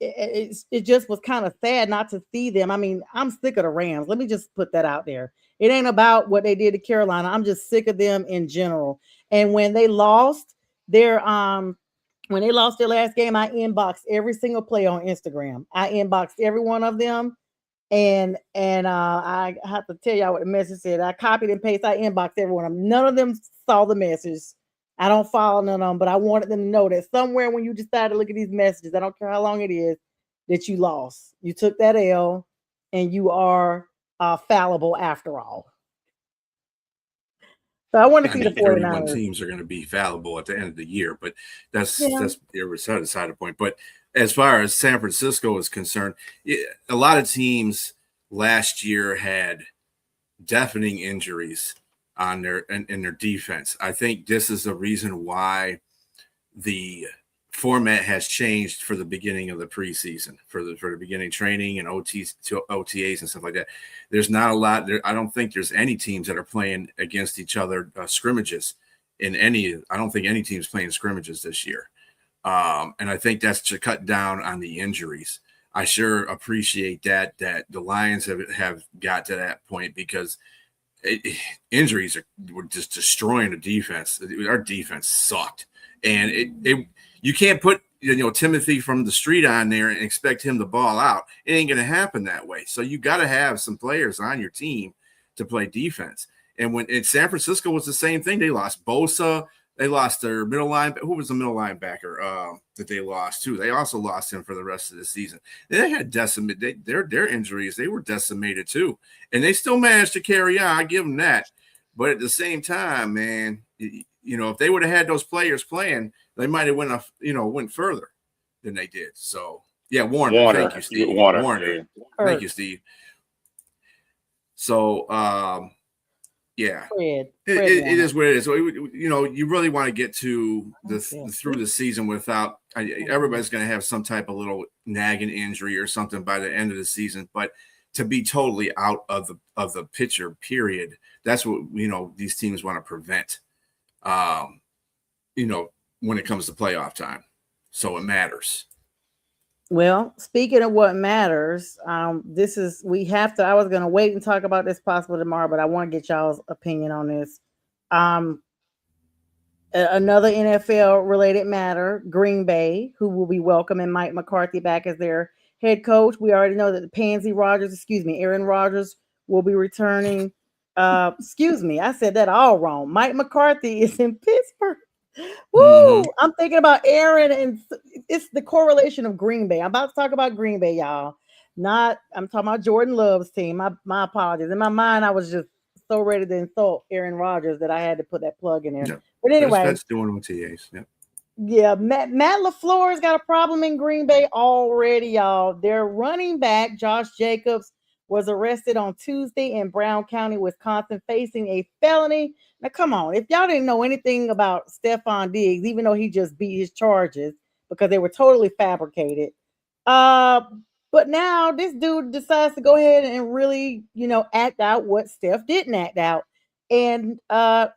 it just was kind of sad not to see them. I mean, I'm sick of the Rams. Let me just put that out there. It ain't about what they did to Carolina. I'm just sick of them in general. And when they lost their last game, I inboxed every single play on Instagram. I inboxed every one of them. And I have to tell y'all what the message said. I copied and pasted. I inboxed every one of them. None of them saw the message. I don't follow none of them, but I wanted them to know that somewhere when you decide to look at these messages, I don't care how long it is, that you lost. You took that L, and you are fallible after all. So I want to see the 31 49ers. teams are going to be fallible at the end of the year, but that's beside the point. But as far as San Francisco is concerned, a lot of teams last year had deafening injuries on in their defense. I think this is the reason why the format has changed for the beginning of the preseason, for the beginning training and OTAs and stuff like that. There's not a lot there. I don't think there's any teams that are playing against each other scrimmages in any. I don't think any team's playing scrimmages this year. And I think that's to cut down on the injuries. I sure appreciate that the Lions have got to that point because injuries were just destroying the defense. Our defense sucked, and you can't put Timothy from the street on there and expect him to ball out. It ain't going to happen that way. So you got to have some players on your team to play defense. And when in San Francisco was the same thing, they lost Bosa. They lost their middle line. Who was the middle linebacker that they lost to? They also lost him for the rest of the season. They had decimated their injuries. They were decimated too, and they still managed to carry on. I give them that. But at the same time, man, if they would have had those players playing, they might have went further than they did. So yeah, Warner. Thank you, Steve. Warner. Yeah. Thank you, Steve. So. Yeah, Fred it is what it is. So, you really want to get to through the season without everybody's going to have some type of little nagging injury or something by the end of the season. But to be totally out of the picture, period, that's what these teams want to prevent. When it comes to playoff time, so it matters. Well, speaking of what matters, I was going to wait and talk about this possibly tomorrow, but I want to get y'all's opinion on this. Another NFL related matter, Green Bay, who will be welcoming Mike McCarthy back as their head coach. We already know that Aaron Rodgers will be returning. I said that all wrong. Mike McCarthy is in Pittsburgh. Woo! Mm-hmm. I'm thinking about Aaron, and it's the correlation of Green Bay. I'm about to talk about Green Bay, y'all. I'm talking about Jordan Love's team. My apologies. In my mind, I was just so ready to insult Aaron Rodgers that I had to put that plug in there. Yeah. But anyway, that's doing OTAs. Yeah. Yeah, Matt LaFleur's got a problem in Green Bay already, y'all. Their running back, Josh Jacobs, was arrested on Tuesday in Brown County, Wisconsin, facing a felony. Now, come on. If y'all didn't know anything about Stephon Diggs, even though he just beat his charges because they were totally fabricated. But now this dude decides to go ahead and really, act out what Steph didn't act out. And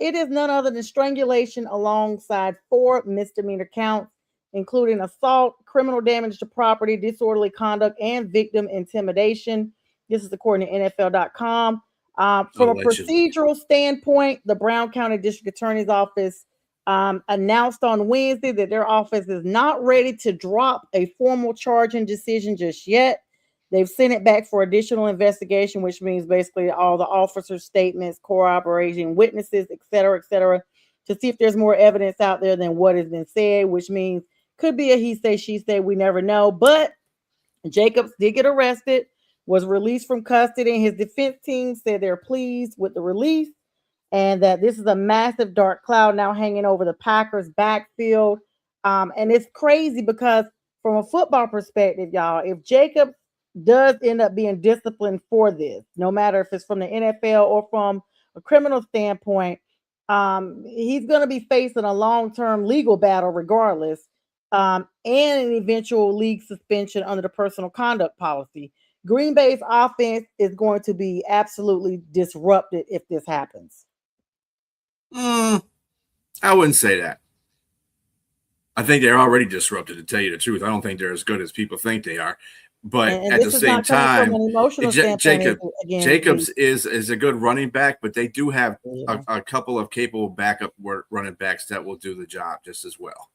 it is none other than strangulation alongside 4 misdemeanor counts, including assault, criminal damage to property, disorderly conduct, and victim intimidation. This is according to NFL.com. From a Allegedly. procedural standpoint, the Brown County District Attorney's Office announced on Wednesday that their office is not ready to drop a formal charging decision just yet. They've sent it back for additional investigation, which means basically all the officers' statements, corroborating witnesses, et cetera, to see if there's more evidence out there than what has been said, which means could be a he say, she say, we never know. But Jacobs did get arrested, was released from custody, and his defense team said they're pleased with the release and that this is a massive dark cloud now hanging over the Packers' backfield. And it's crazy because from a football perspective, y'all, if Jacob does end up being disciplined for this, no matter if it's from the NFL or from a criminal standpoint, he's going to be facing a long-term legal battle regardless, and an eventual league suspension under the personal conduct policy. Green Bay's offense is going to be absolutely disrupted if this happens. I wouldn't say that. I think they're already disrupted, to tell you the truth. I don't think they're as good as people think they are. But and at the same time, Jacobs is a good running back, but they do have a couple of capable backup running backs that will do the job just as well.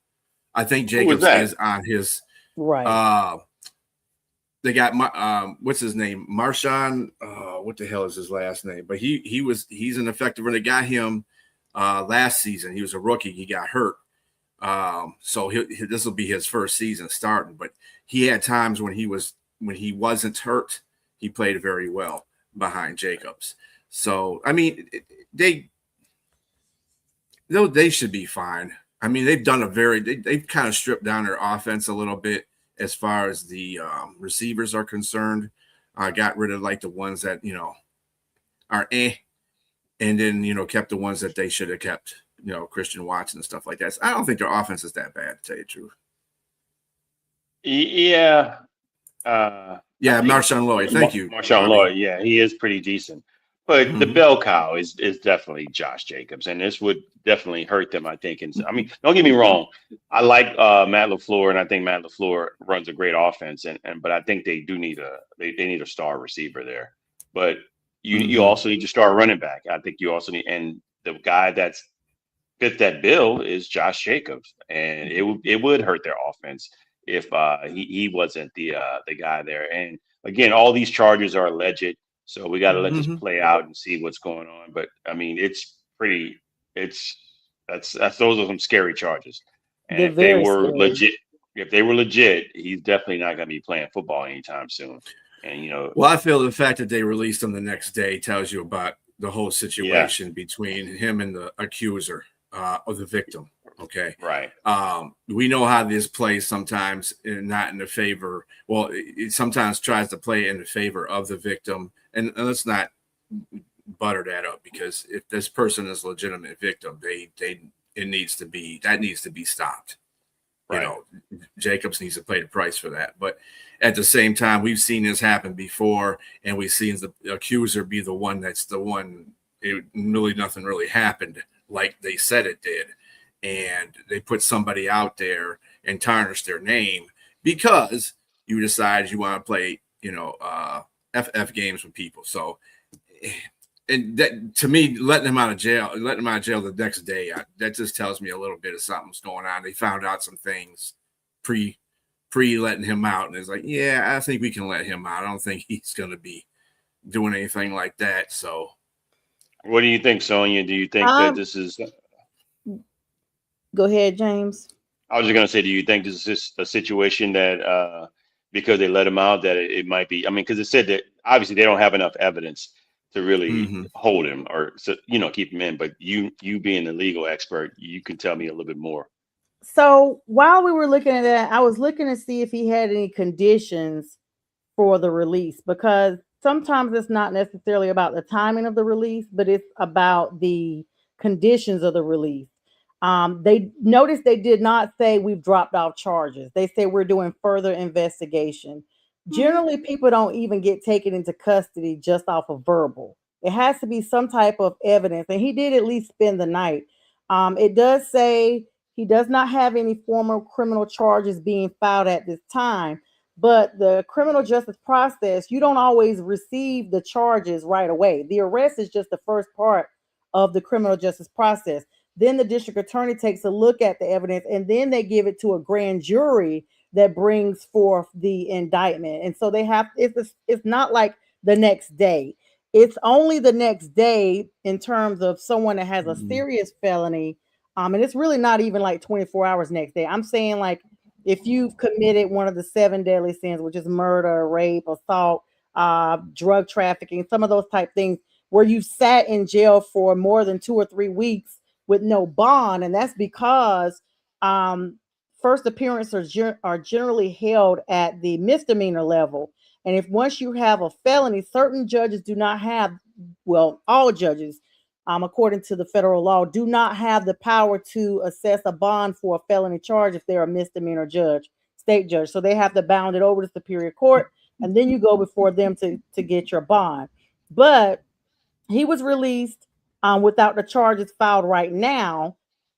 I think Jacobs is on his right. They got what's his name, Marshawn. What the hell is his last name? But he's an effective runner. They got him last season. He was a rookie. He got hurt. So this will be his first season starting, but he had times when he wasn't hurt, he played very well behind Jacobs. So I mean, they should be fine. I mean, they've done they've kind of stripped down their offense a little bit as far as the receivers are concerned. Got rid of like the ones that are and then kept the ones that they should have kept. Christian Watson and stuff like that. So I don't think their offense is that bad, to tell you the truth. Yeah. Marshawn Lloyd. Thank you. Marshawn Lloyd. Yeah, he is pretty decent. But the bell cow is definitely Josh Jacobs, and this would definitely hurt them, I think. And I mean, don't get me wrong. I like Matt LaFleur, and I think Matt LaFleur runs a great offense, but I think they do need they need a star receiver there. But you also need to start running back. I think you also need, and the guy that's fit that bill is Josh Jacobs, and it would hurt their offense if he wasn't the guy there. And again, all these charges are alleged, so we got to let this play out and see what's going on. But I mean, those are some scary charges. And if they were legit, he's definitely not going to be playing football anytime soon. And well, I feel the fact that they released him the next day tells you about the whole situation between him and the accuser. Of the victim. Okay. Right. We know how this plays sometimes, not in the favor. Well, it sometimes tries to play in the favor of the victim. And let's not butter that up, because if this person is a legitimate victim, that needs to be stopped. Right. Jacobs needs to pay the price for that. But at the same time, we've seen this happen before, and we've seen the accuser be the one that's the one. Nothing really happened like they said it did, and they put somebody out there and tarnish their name because you decide you want to play FF games with people. So, and that, to me, letting him out of jail the next day, that just tells me a little bit of something's going on. They found out some things pre letting him out, and it's like, yeah, I think we can let him out. I don't think he's going to be doing anything like that. So what do you think, Sonia? Do you think that this is? Go ahead, James. I was just gonna say, do you think this is a situation that because they let him out, that it might be? I mean, because it said that obviously they don't have enough evidence to really hold him or keep him in. But you being the legal expert, you can tell me a little bit more. So while we were looking at that, I was looking to see if he had any conditions for the release, because sometimes it's not necessarily about the timing of the release, but it's about the conditions of the release. They noticed they did not say we've dropped off charges. They say we're doing further investigation. Generally, people don't even get taken into custody just off of verbal. It has to be some type of evidence. And he did at least spend the night. It does say he does not have any formal criminal charges being filed at this time. But the criminal justice process, you don't always receive the charges right away. The arrest is just the first part of the criminal justice process. Then the district attorney takes a look at the evidence, and then they give it to a grand jury that brings forth the indictment. And so they have, it's not like the next day. It's only the next day in terms of someone that has a serious felony. And it's really not even like 24 hours next day. I'm saying, like, if you've committed one of the 7 deadly sins, which is murder, rape, assault, drug trafficking, some of those type things, where you've sat in jail for more than 2 or 3 weeks with no bond, and that's because first appearances are generally held at the misdemeanor level. And if once you have a felony, certain judges do not have, well, all judges, according to the federal law, do not have the power to assess a bond for a felony charge if they're a misdemeanor judge, state judge. So they have to bound it over to Superior Court, and then you go before them to get your bond. But he was released without the charges filed right now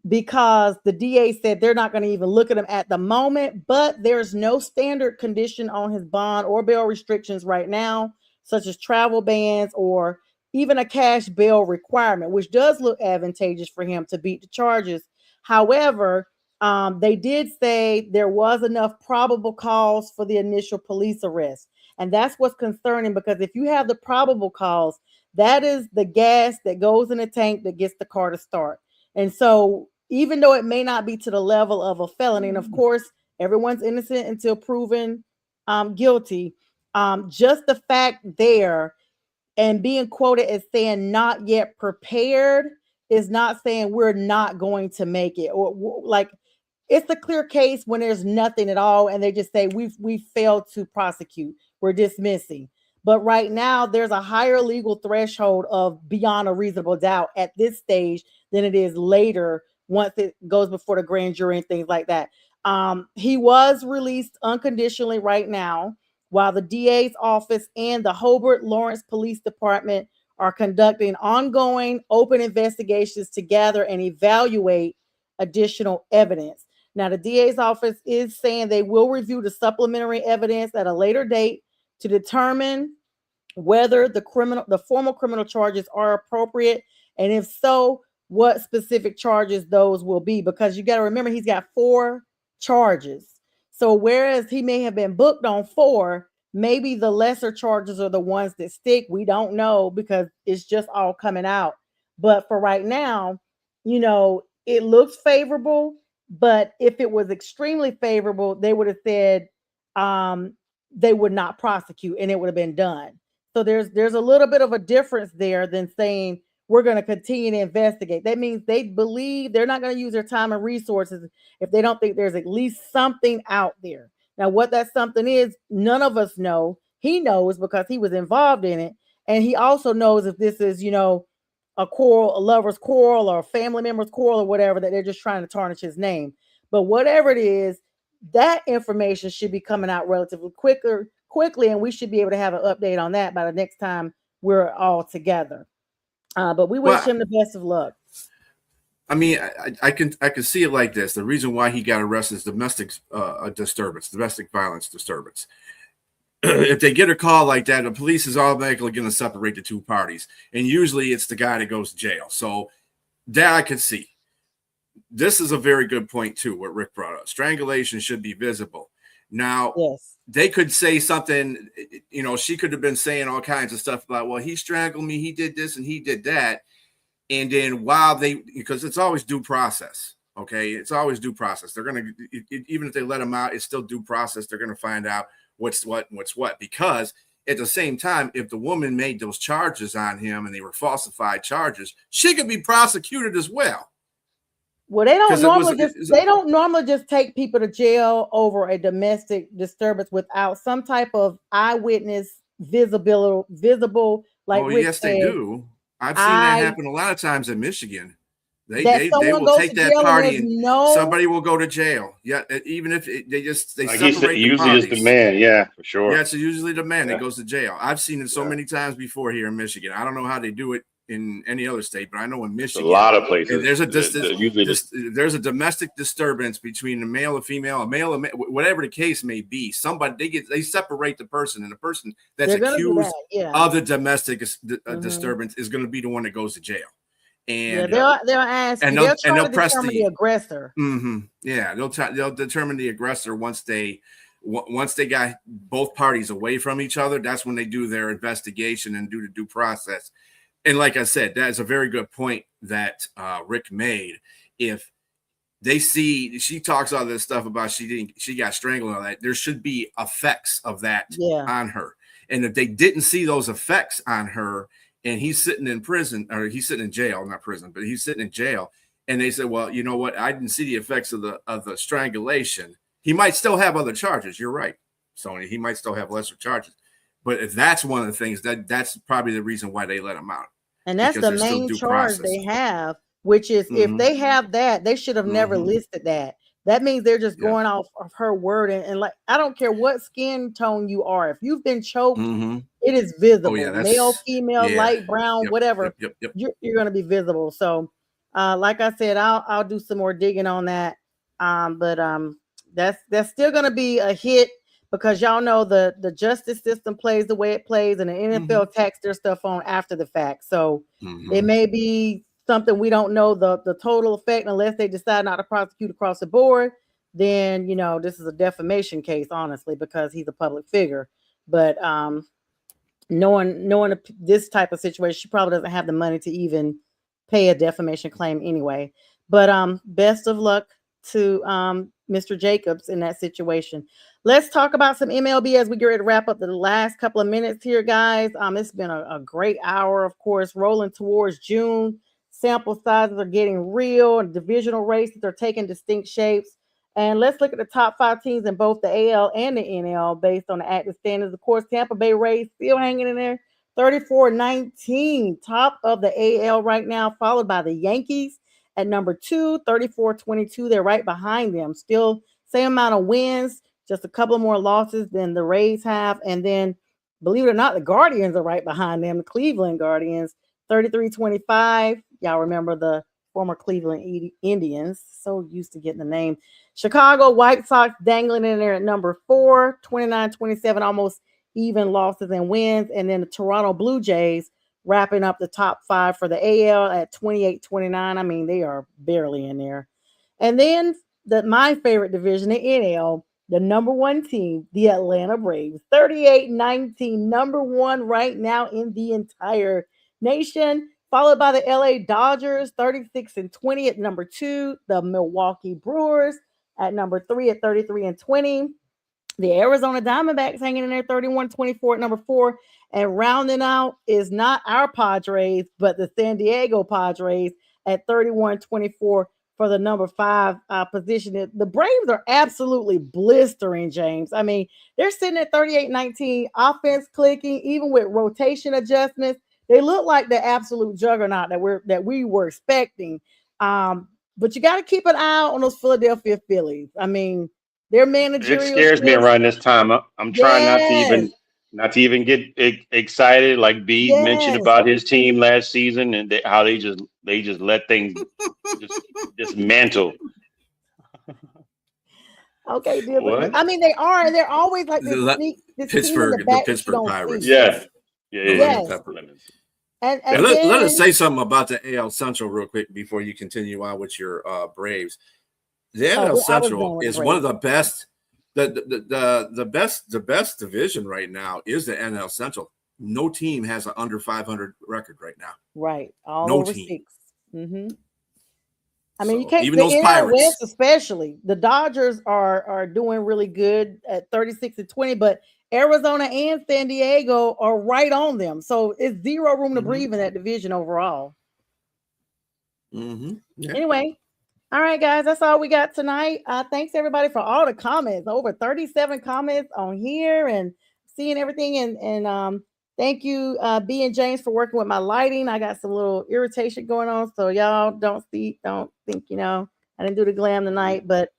because the DA said they're not going to even look at him at the moment, but there's no standard condition on his bond or bail restrictions right now, such as travel bans or even a cash bail requirement, which does look advantageous for him to beat the charges. However, they did say there was enough probable cause for the initial police arrest. And that's what's concerning, because if you have the probable cause, that is the gas that goes in the tank that gets the car to start. And so even though it may not be to the level of a felony, and of course, everyone's innocent until proven guilty, just the fact there and being quoted as saying not yet prepared is not saying we're not going to make it. Or like, it's a clear case when there's nothing at all and they just say we've failed to prosecute, we're dismissing. But right now there's a higher legal threshold of beyond a reasonable doubt at this stage than it is later once it goes before the grand jury and things like that. He was released unconditionally right now, while the DA's office and the Hobart Lawrence Police Department are conducting ongoing open investigations to gather and evaluate additional evidence. Now, the DA's office is saying they will review the supplementary evidence at a later date to determine whether the formal criminal charges are appropriate, and if so, what specific charges those will be. Because you got to remember, he's got 4 charges. So whereas he may have been booked on 4, maybe the lesser charges are the ones that stick. We don't know because it's just all coming out. But for right now, it looks favorable. But if it was extremely favorable, they would have said they would not prosecute and it would have been done. So there's a little bit of a difference there than saying we're going to continue to investigate. That means they believe they're not going to use their time and resources if they don't think there's at least something out there. Now, what that something is, none of us know. He knows because he was involved in it. And he also knows if this is, a quarrel, a lover's quarrel or a family member's quarrel or whatever, that they're just trying to tarnish his name. But whatever it is, that information should be coming out relatively quickly, and we should be able to have an update on that by the next time we're all together. But we wish him the best of luck. I mean, I can see it like this. The reason why he got arrested is domestic disturbance, domestic violence disturbance. If they get a call like that, the police is automatically going to separate the 2 parties. And usually it's the guy that goes to jail. So that I could see. This is a very good point, too, what Rick brought up. Strangulation should be visible. Now, yes, they could say something, she could have been saying all kinds of stuff about, well, he strangled me, he did this and he did that. And then because it's always due process, okay? It's always due process. They're going to, even if they let him out, it's still due process. They're going to find out what's what. Because at the same time, if the woman made those charges on him and they were falsified charges, she could be prosecuted as well. Well, they don't normally just take people to jail over a domestic disturbance without some type of eyewitness visible. Like, yes, they do. I've seen that happen a lot of times in Michigan. They someone will goes take to that jail party and and no. somebody will go to jail. Yeah, even if they Like he said, separate the usually it's the parties. man. Yeah, for sure. Yeah, it's usually the man Yeah. that goes to jail. I've seen it so Yeah. many times before here in Michigan. I don't know how they do it in any other state, but I know in It's a Michigan, lot of places. there's Usually there's a domestic disturbance between a male and female, whatever the case may be. Somebody they separate the person, and the person that's accused of the domestic disturbance is going to be the one that goes to jail. And they'll ask you. They'll try to determine the aggressor. Yeah, they'll determine the aggressor once they got both parties away from each other. That's when they do their investigation and do the due process. And like I said, that is a very good point that Rick made. If they see she talks all this stuff about she got strangled and all that, there should be effects of that on her. And if they didn't see those effects on her, and he's sitting in prison, or he's sitting in jail, not prison, but he's sitting in jail, and they said, well, you know what, I didn't see the effects of the strangulation. He might still have other charges. You're right, Sony. He might still have lesser charges. But if that's one of the things, that's probably the reason why they let him out. And that's the main charge they have, which is if they have that, they should have never listed that. That means they're just going off of her word. And like, I don't care what skin tone you are. If you've been choked, it is visible. Male, female, light brown, whatever, you're going to be visible. So like I said, I'll do some more digging on that. But that's still going to be a hit, because y'all know the justice system plays the way it plays, and the NFL tacks their stuff on after the fact. So it may be something we don't know the total effect unless they decide not to prosecute across the board. Then this is a defamation case, honestly, because he's a public figure. But knowing this type of situation, she probably doesn't have the money to even pay a defamation claim anyway. But best of luck to Mr. Jacobs in that situation. Let's talk about some MLB as we get ready to wrap up the last couple of minutes here, guys. It's been a great hour, of course, rolling towards June. Sample sizes are getting real, and divisional races are taking distinct shapes. And let's look at the top 5 teams in both the AL and the NL based on the active standings. Of course, Tampa Bay Rays still hanging in there, 34-19, top of the AL right now, followed by the Yankees at number 2, 34-22. They're right behind them. Still same amount of wins, just a couple more losses than the Rays have. And then, believe it or not, the Guardians are right behind them, the Cleveland Guardians, 33-25. Y'all remember the former Cleveland Indians. So used to getting the name. Chicago White Sox dangling in there at number 4, 29-27, almost even losses and wins. And then the Toronto Blue Jays wrapping up the top 5 for the AL at 28-29. I mean, they are barely in there. And then my favorite division, the NL, the number 1 team, the Atlanta Braves, 38-19, number 1 right now in the entire nation, followed by the LA Dodgers, 36-20 at number 2, the Milwaukee Brewers at number 3 at 33-20. The Arizona Diamondbacks hanging in there, 31-24 at number 4. And rounding out is not our Padres, but the San Diego Padres at 31-24 for the number 5 position. The Braves are absolutely blistering, James. I mean, they're sitting at 38-19, offense clicking, even with rotation adjustments. They look like the absolute juggernaut that we were expecting. But you got to keep an eye on those Philadelphia Phillies. I mean, their managerial. It scares me around this time. I'm trying not to even get excited, like B mentioned about his team last season and how they just let things just dismantle. Okay, Dylan. I mean, they are, and they're always like this Pittsburgh, the Pittsburgh Pirates. Yeah. And let us say something about the AL Central real quick before you continue on with your Braves. The AL Central is one of the best. The best division right now is the NL Central. No team has an under 500 record right now. Right, all over team. 6. I mean, you can't even those Pirates, West especially. The Dodgers are doing really good at 36-20, but Arizona and San Diego are right on them. So it's zero room to breathe in that division overall. Anyway, all right, guys, that's all we got tonight. Thanks everybody for all the comments. Over 37 comments on here and seeing everything. And Thank you, B and James, for working with my lighting. I got some little irritation going on, so y'all don't think I didn't do the glam tonight, but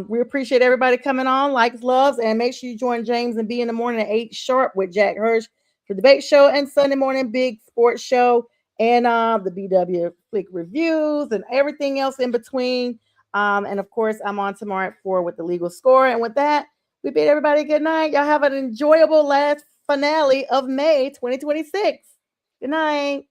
we appreciate everybody coming on, likes, loves, and make sure you join James and B in the morning at 8 sharp with Jack Hirsch for the debate show and Sunday morning big sports show and the BW Flick reviews and everything else in between. And of course, I'm on tomorrow at 4 with the legal score. And with that, we bid everybody good night. Y'all have an enjoyable last finale of May 2026. Good night.